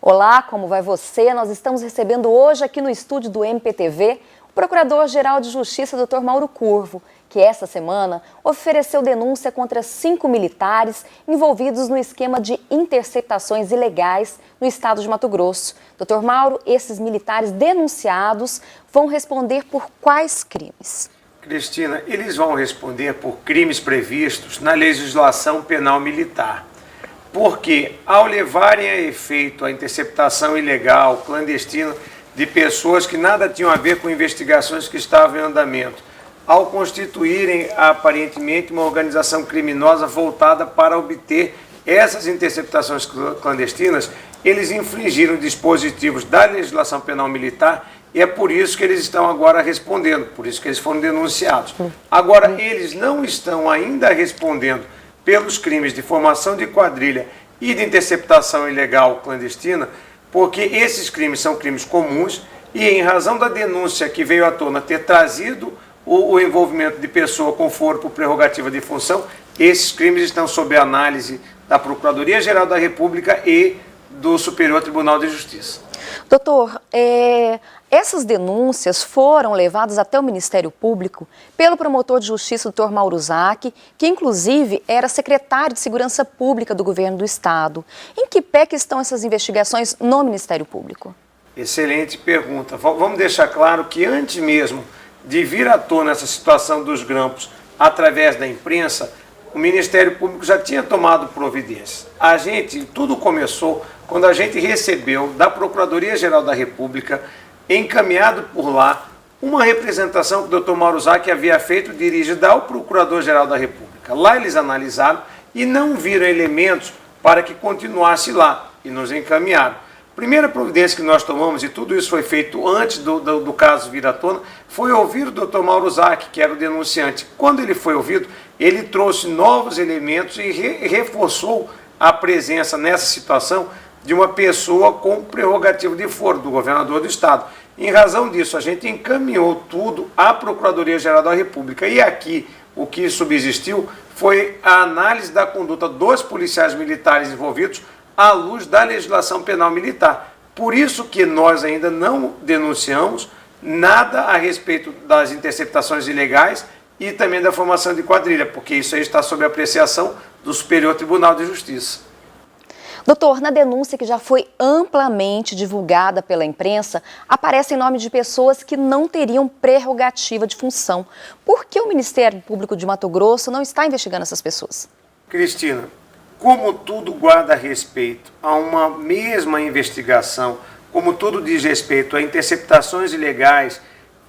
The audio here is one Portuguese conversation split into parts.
Olá, como vai você? Nós estamos recebendo hoje aqui no estúdio do MPTV o Procurador-Geral de Justiça, Dr. Mauro Curvo, que essa semana ofereceu denúncia contra 5 militares envolvidos no esquema de interceptações ilegais no estado de Mato Grosso. Dr. Mauro, esses militares denunciados vão responder por quais crimes? Cristina, eles vão responder por crimes previstos na legislação penal militar. Porque, ao levarem a efeito a interceptação ilegal, clandestina, de pessoas que nada tinham a ver com investigações que estavam em andamento, ao constituírem aparentemente uma organização criminosa voltada para obter essas interceptações clandestinas, eles infringiram dispositivos da legislação penal militar e é por isso que eles estão agora respondendo, por isso que eles foram denunciados. Agora, eles não estão ainda respondendo pelos crimes de formação de quadrilha e de interceptação ilegal clandestina, porque esses crimes são crimes comuns e, em razão da denúncia que veio à tona ter trazido o envolvimento de pessoa com foro por prerrogativa de função, esses crimes estão sob análise da Procuradoria-Geral da República e do Superior Tribunal de Justiça. Doutor, essas denúncias foram levadas até o Ministério Público pelo promotor de justiça, Dr. Mauro Zac, que inclusive era secretário de Segurança Pública do governo do Estado. Em que pé que estão essas investigações no Ministério Público? Excelente pergunta. Vamos deixar claro que antes mesmo de vir à tona essa situação dos grampos através da imprensa, o Ministério Público já tinha tomado providências. Tudo começou quando a gente recebeu da Procuradoria-Geral da República, encaminhado por lá, uma representação que o Dr. Mauro Zac havia feito dirigida ao Procurador-Geral da República. Lá eles analisaram e não viram elementos para que continuasse lá e nos encaminharam. Primeira providência que nós tomamos, e tudo isso foi feito antes do caso vir à tona, foi ouvir o Dr. Mauro Zac, que era o denunciante. Quando ele foi ouvido, ele trouxe novos elementos e reforçou a presença nessa situação de uma pessoa com prerrogativa de foro, do governador do Estado. Em razão disso, a gente encaminhou tudo à Procuradoria-Geral da República. E aqui, o que subsistiu foi a análise da conduta dos policiais militares envolvidos à luz da legislação penal militar. Por isso que nós ainda não denunciamos nada a respeito das interceptações ilegais e também da formação de quadrilha, porque isso aí está sob apreciação do Superior Tribunal de Justiça. Doutor, na denúncia que já foi amplamente divulgada pela imprensa, aparecem nomes de pessoas que não teriam prerrogativa de função. Por que o Ministério Público de Mato Grosso não está investigando essas pessoas? Cristina, como tudo guarda respeito a uma mesma investigação, como tudo diz respeito a interceptações ilegais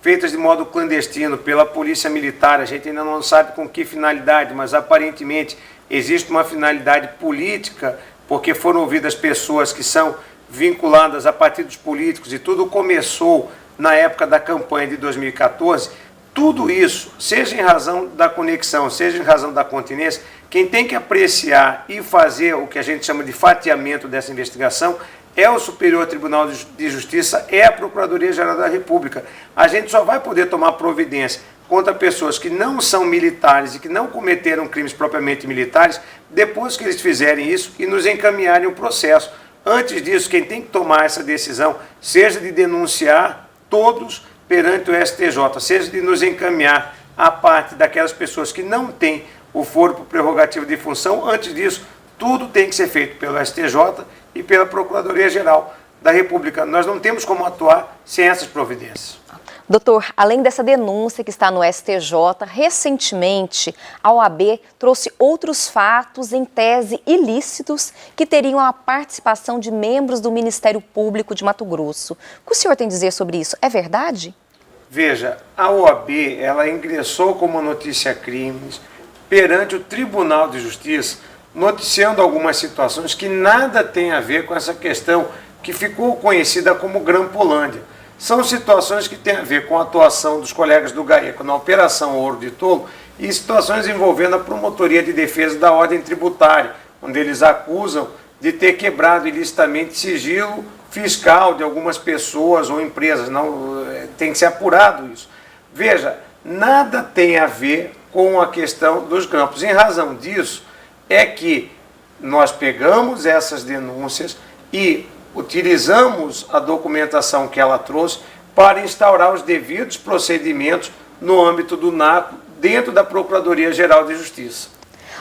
feitas de modo clandestino pela Polícia Militar, a gente ainda não sabe com que finalidade, mas aparentemente existe uma finalidade política, porque foram ouvidas pessoas que são vinculadas a partidos políticos e tudo começou na época da campanha de 2014, tudo isso, seja em razão da conexão, seja em razão da continência, quem tem que apreciar e fazer o que a gente chama de fatiamento dessa investigação é o Superior Tribunal de Justiça, é a Procuradoria-Geral da República. A gente só vai poder tomar providência contra pessoas que não são militares e que não cometeram crimes propriamente militares, depois que eles fizerem isso e nos encaminharem o processo. Antes disso, quem tem que tomar essa decisão, seja de denunciar todos perante o STJ, seja de nos encaminhar a parte daquelas pessoas que não têm o foro por prerrogativa de função, antes disso, tudo tem que ser feito pelo STJ e pela Procuradoria-Geral da República. Nós não temos como atuar sem essas providências. Doutor, além dessa denúncia que está no STJ, recentemente a OAB trouxe outros fatos em tese ilícitos que teriam a participação de membros do Ministério Público de Mato Grosso. O que o senhor tem a dizer sobre isso? É verdade? Veja, a OAB ela ingressou como notícia crimes perante o Tribunal de Justiça, noticiando algumas situações que nada tem a ver com essa questão que ficou conhecida como Grampolândia. São situações que têm a ver com a atuação dos colegas do GAECO na Operação Ouro de Tolo e situações envolvendo a Promotoria de Defesa da Ordem Tributária, onde eles acusam de ter quebrado ilicitamente sigilo fiscal de algumas pessoas ou empresas. Não, tem que ser apurado isso. Veja, nada tem a ver com a questão dos grampos. Em razão disso, é que nós pegamos essas denúncias e utilizamos a documentação que ela trouxe para instaurar os devidos procedimentos no âmbito do NACO, dentro da Procuradoria-Geral de Justiça.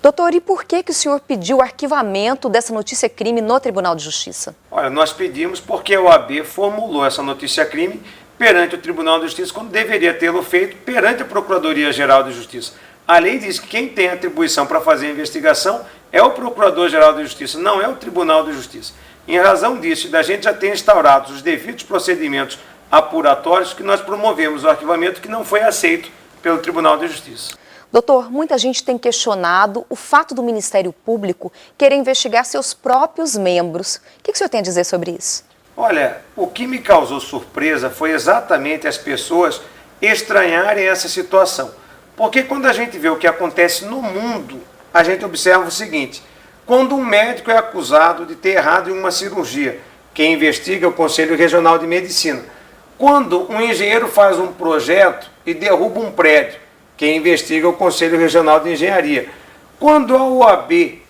Doutor, e por que o senhor pediu o arquivamento dessa notícia-crime no Tribunal de Justiça? Olha, nós pedimos porque a OAB formulou essa notícia-crime perante o Tribunal de Justiça, quando deveria tê-lo feito perante a Procuradoria-Geral de Justiça. A lei diz que quem tem atribuição para fazer a investigação é o Procurador-Geral de Justiça, não é o Tribunal de Justiça. Em razão disso, da gente já ter instaurado os devidos procedimentos apuratórios, que nós promovemos o arquivamento que não foi aceito pelo Tribunal de Justiça. Doutor, muita gente tem questionado o fato do Ministério Público querer investigar seus próprios membros. O que o senhor tem a dizer sobre isso? Olha, o que me causou surpresa foi exatamente as pessoas estranharem essa situação. Porque quando a gente vê o que acontece no mundo, a gente observa o seguinte: quando um médico é acusado de ter errado em uma cirurgia, quem investiga é o Conselho Regional de Medicina. Quando um engenheiro faz um projeto e derruba um prédio, quem investiga é o Conselho Regional de Engenharia. Quando a OAB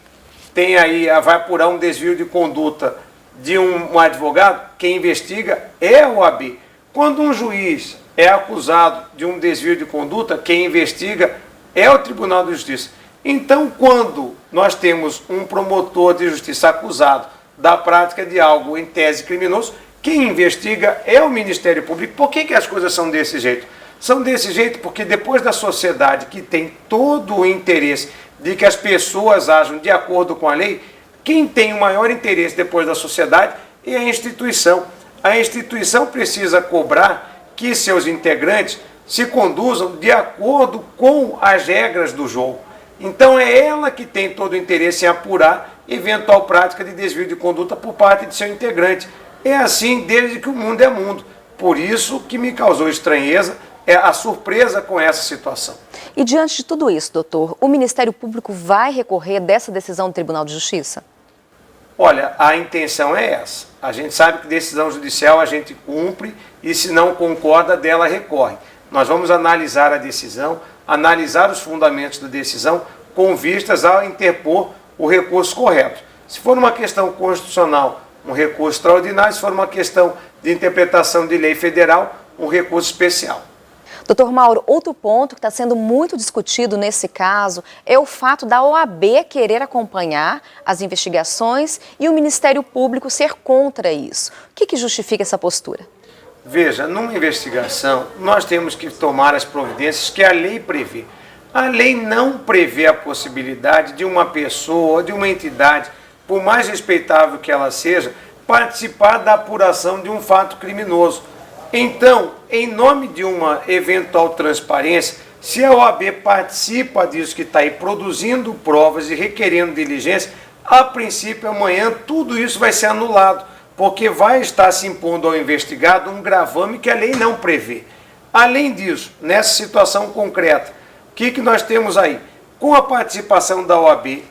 vai apurar um desvio de conduta de um advogado, quem investiga é a OAB. Quando um juiz é acusado de um desvio de conduta, quem investiga é o Tribunal de Justiça. Então, quando nós temos um promotor de justiça acusado da prática de algo em tese criminoso, quem investiga é o Ministério Público. Por que as coisas são desse jeito? São desse jeito porque depois da sociedade, que tem todo o interesse de que as pessoas ajam de acordo com a lei, quem tem o maior interesse depois da sociedade é a instituição. A instituição precisa cobrar que seus integrantes se conduzam de acordo com as regras do jogo. Então é ela que tem todo o interesse em apurar eventual prática de desvio de conduta por parte de seu integrante. É assim desde que o mundo é mundo. Por isso que me causou estranheza a surpresa com essa situação. E diante de tudo isso, doutor, o Ministério Público vai recorrer dessa decisão do Tribunal de Justiça? Olha, a intenção é essa. A gente sabe que decisão judicial a gente cumpre e, se não concorda, dela recorre. Nós vamos analisar a decisão, analisar os fundamentos da decisão com vistas a interpor o recurso correto. Se for uma questão constitucional, um recurso extraordinário; se for uma questão de interpretação de lei federal, um recurso especial. Doutor Mauro, outro ponto que está sendo muito discutido nesse caso é o fato da OAB querer acompanhar as investigações e o Ministério Público ser contra isso. O que justifica essa postura? Veja, numa investigação, nós temos que tomar as providências que a lei prevê. A lei não prevê a possibilidade de uma pessoa ou de uma entidade, por mais respeitável que ela seja, participar da apuração de um fato criminoso. Então, em nome de uma eventual transparência, se a OAB participa disso que está aí, produzindo provas e requerendo diligência, a princípio, amanhã, tudo isso vai ser anulado, porque vai estar se impondo ao investigado um gravame que a lei não prevê. Além disso, nessa situação concreta, o que nós temos aí? Com a participação da OAB,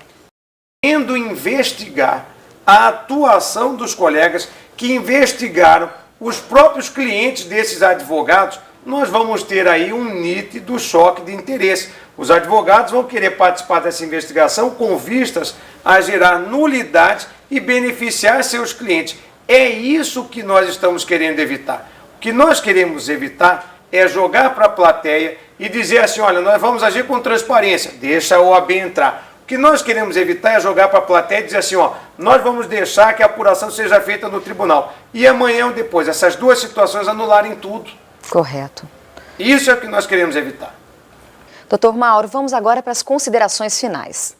querendo investigar a atuação dos colegas que investigaram os próprios clientes desses advogados, nós vamos ter aí um nítido choque de interesse. Os advogados vão querer participar dessa investigação com vistas a gerar nulidades e beneficiar seus clientes. É isso que nós estamos querendo evitar. O que nós queremos evitar é jogar para a plateia e dizer assim: olha, nós vamos agir com transparência, deixa a OAB entrar. O que nós queremos evitar é jogar para a plateia e dizer assim: ó, nós vamos deixar que a apuração seja feita no tribunal. E amanhã ou depois, essas duas situações anularem tudo. Correto. Isso é o que nós queremos evitar. Doutor Mauro, vamos agora para as considerações finais.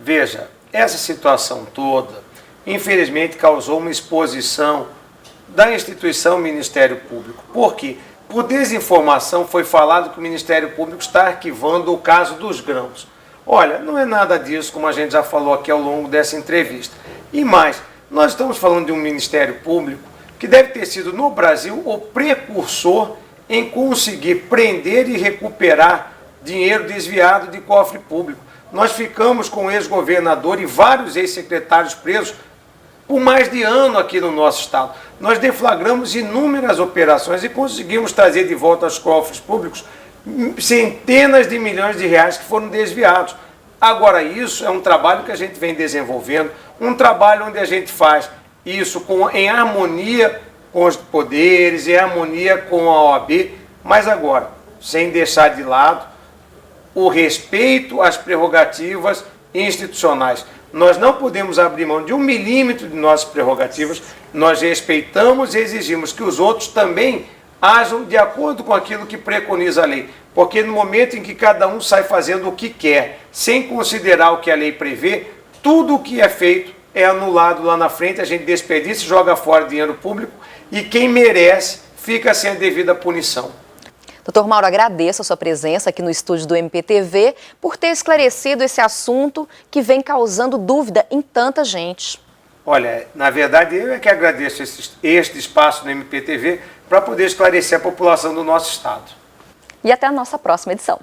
Veja, essa situação toda, infelizmente, causou uma exposição da instituição Ministério Público. Por quê? Por desinformação foi falado que o Ministério Público está arquivando o caso dos grãos. Olha, não é nada disso, como a gente já falou aqui ao longo dessa entrevista. E mais, nós estamos falando de um Ministério Público que deve ter sido, no Brasil, o precursor em conseguir prender e recuperar dinheiro desviado de cofre público. Nós ficamos com o ex-governador e vários ex-secretários presos por mais de ano aqui no nosso estado. Nós deflagramos inúmeras operações e conseguimos trazer de volta aos cofres públicos centenas de milhões de reais que foram desviados. Agora, isso é um trabalho que a gente vem desenvolvendo, um trabalho onde a gente faz isso em harmonia com os poderes, em harmonia com a OAB, mas agora, sem deixar de lado o respeito às prerrogativas institucionais. Nós não podemos abrir mão de 1 milímetro de nossas prerrogativas, nós respeitamos e exigimos que os outros também ajam de acordo com aquilo que preconiza a lei. Porque no momento em que cada um sai fazendo o que quer, sem considerar o que a lei prevê, tudo o que é feito é anulado lá na frente, a gente desperdiça e joga fora dinheiro público e quem merece fica sem a devida punição. Doutor Mauro, agradeço a sua presença aqui no estúdio do MPTV por ter esclarecido esse assunto que vem causando dúvida em tanta gente. Olha, na verdade eu é que agradeço este espaço no MPTV para poder esclarecer a população do nosso estado. E até a nossa próxima edição.